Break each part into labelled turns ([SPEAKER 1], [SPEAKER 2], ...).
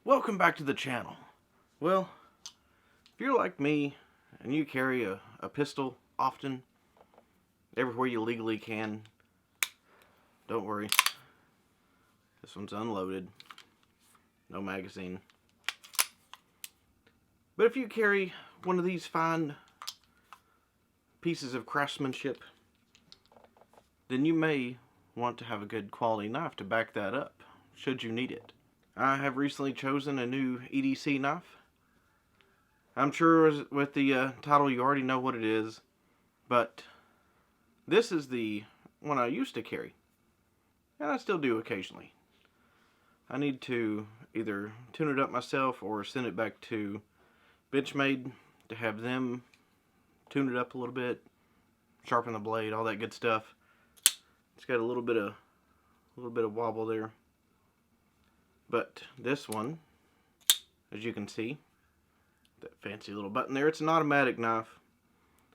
[SPEAKER 1] Welcome back to the channel. Well, if you're like me and you carry a pistol often, everywhere you legally can, don't worry. This one's unloaded. No magazine. But if you carry one of these fine pieces of craftsmanship, then you may want to have a good quality knife to back that up, should you need it. I have recently chosen a new EDC knife. I'm sure with the title you already know what it is, but this is the one I used to carry, and I still do occasionally. I need to either tune it up myself or send it back to Benchmade to have them tune it up a little bit, sharpen the blade, all that good stuff. It's got a little bit of wobble there. But this one, as you can see, that fancy little button there, it's an automatic knife.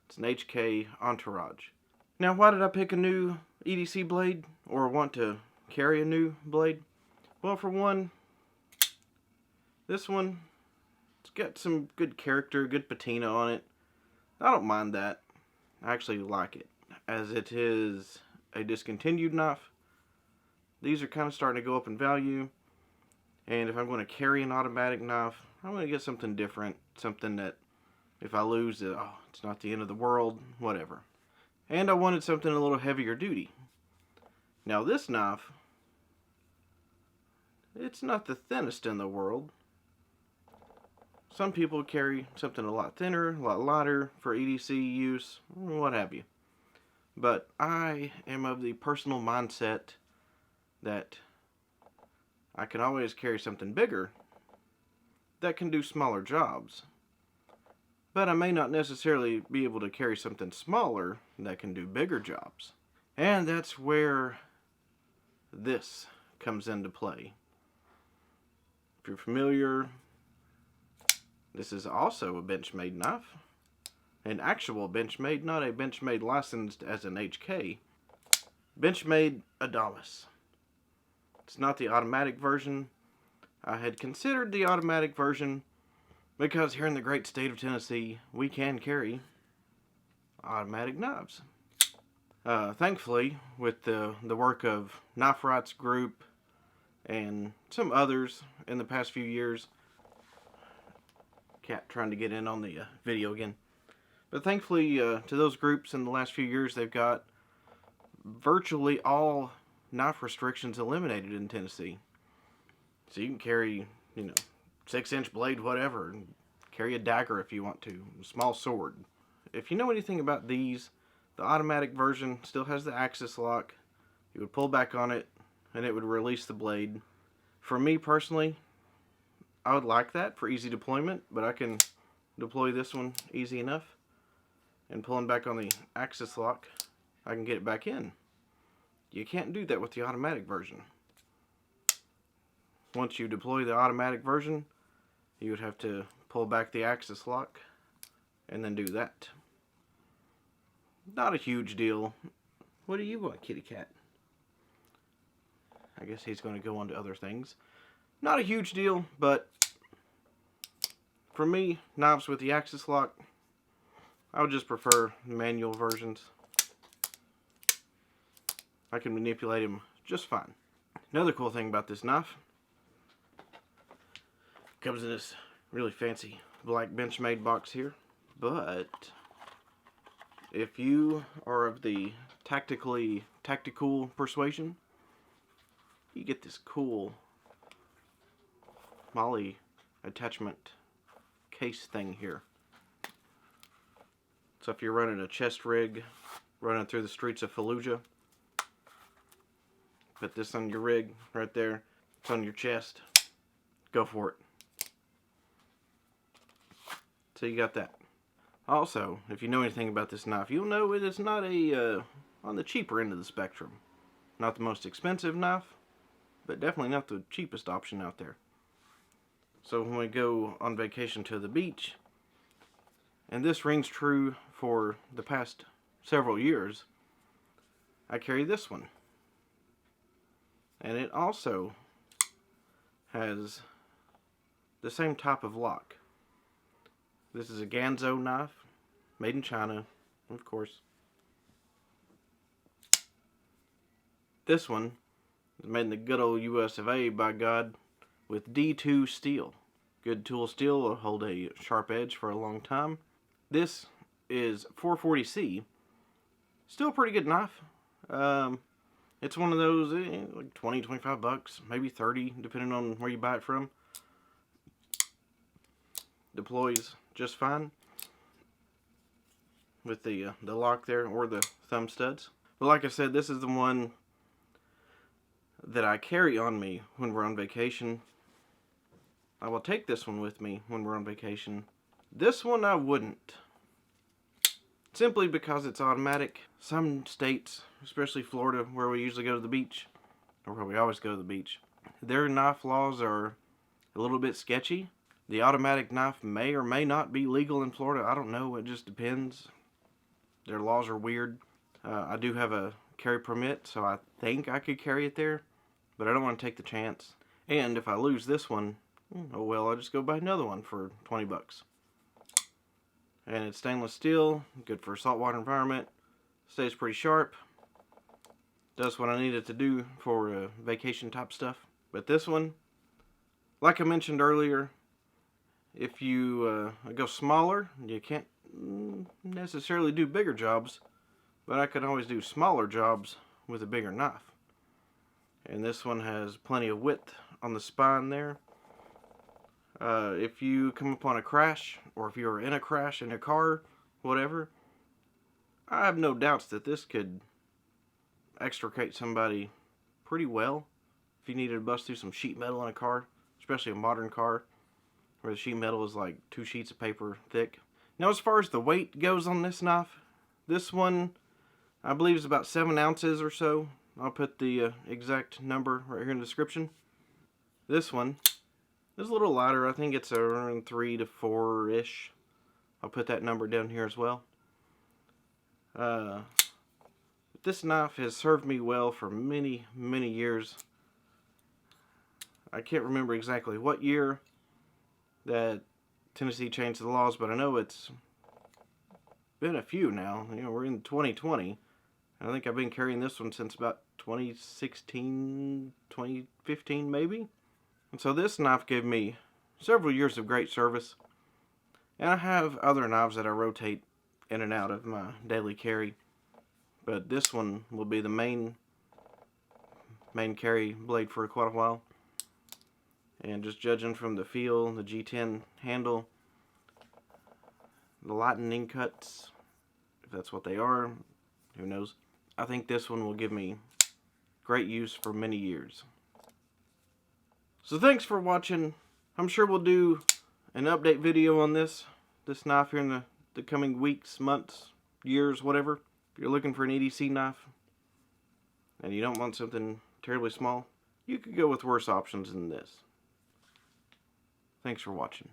[SPEAKER 1] It's an HK Entourage. Now, why did I pick a new EDC blade, or want to carry a new blade? Well, for one, this one, it's got some good character, good patina on it. I don't mind that. I actually like it, as it is a discontinued knife. These are kind of starting to go up in value. And if I'm going to carry an automatic knife, I'm going to get something different. Something that, if I lose it, it's not the end of the world, whatever. And I wanted something a little heavier duty. Now this knife, it's not the thinnest in the world. Some people carry something a lot thinner, a lot lighter for EDC use, what have you. But I am of the personal mindset that I can always carry something bigger that can do smaller jobs. But I may not necessarily be able to carry something smaller that can do bigger jobs. And that's where this comes into play. If you're familiar, this is also a Benchmade knife. An actual Benchmade, not a Benchmade licensed as an HK. Benchmade Adamas. It's not the automatic version. I had considered the automatic version because here in the great state of Tennessee, we can carry automatic knives. Thankfully, with the work of Knife Rights Group and some others in the past few years, cat trying to get in on the video again. But thankfully, to those groups in the last few years, they've got virtually all knife restrictions eliminated in Tennessee. So you can carry, 6-inch blade, whatever, and carry a dagger if you want to, a small sword. If you know anything about these, the automatic version still has the axis lock. You would pull back on it, and it would release the blade. For me personally, I would like that for easy deployment, but I can deploy this one easy enough. And pulling back on the axis lock, I can get it back in. You can't do that with the automatic version. Once you deploy the automatic version, you would have to pull back the axis lock and then do that. Not a huge deal. What do you want, kitty cat? I guess he's going to go on to other things. Not a huge deal, but for me, knives with the axis lock, I would just prefer manual versions. I can manipulate them just fine. Another cool thing about this knife, comes in this really fancy black Benchmade box here. But if you are of the tactical persuasion, you get this cool Molly attachment case thing here. So if you're running a chest rig, running through the streets of Fallujah, put this on your rig right there. It's on your chest. Go for it. So you got that. Also, if you know anything about this knife, you'll know it is not on the cheaper end of the spectrum. Not the most expensive knife, but definitely not the cheapest option out there. So when we go on vacation to the beach, and this rings true for the past several years, I carry this one. And it also has the same type of lock. This is a Ganzo knife, made in China, of course. This one is made in the good old US of A, by God, with D2 steel. Good tool steel will hold a sharp edge for a long time. This is 440C. Still a pretty good knife. It's one of those, like 20, 25 bucks, maybe 30, depending on where you buy it from. Deploys just fine with the lock there, or the thumb studs. But like I said, this is the one that I carry on me when we're on vacation. I will take this one with me when we're on vacation. This one I wouldn't. Simply because it's automatic. Some states, especially Florida, where we usually go to the beach, or where we always go to the beach, their knife laws are a little bit sketchy. The automatic knife may or may not be legal in Florida. I don't know. It just depends. Their laws are weird. I do have a carry permit, so I think I could carry it there, but I don't want to take the chance. And if I lose this one, oh well, I'll just go buy another one for 20 bucks. And it's stainless steel, good for a saltwater environment, stays pretty sharp, does what I need it to do for vacation type stuff. But this one, like I mentioned earlier, if you go smaller, you can't necessarily do bigger jobs, but I can always do smaller jobs with a bigger knife. And this one has plenty of width on the spine there. If you come upon a crash, or if you're in a crash in a car, whatever, I have no doubts that this could extricate somebody pretty well. If you needed to bust through some sheet metal in a car, especially a modern car, where the sheet metal is like 2 sheets of paper thick. Now, as far as the weight goes on this knife, this one, I believe, is about 7 ounces or so. I'll put the exact number right here in the description. This one is a little lighter. I think it's around 3 to 4-ish. I'll put that number down here as well. This knife has served me well for many, many years. I can't remember exactly what year that Tennessee changed the laws, but I know it's been a few now. You know, we're in 2020. I think I've been carrying this one since about 2016, 2015 maybe. And so this knife gave me several years of great service. And I have other knives that I rotate in and out of my daily carry. But this one will be the main carry blade for quite a while. And just judging from the feel, the G10 handle, the lightning cuts, if that's what they are, who knows. I think this one will give me great use for many years. So thanks for watching. I'm sure we'll do an update video on this knife here in the coming weeks, months, years, whatever. If you're looking for an EDC knife and you don't want something terribly small, you could go with worse options than this. Thanks for watching.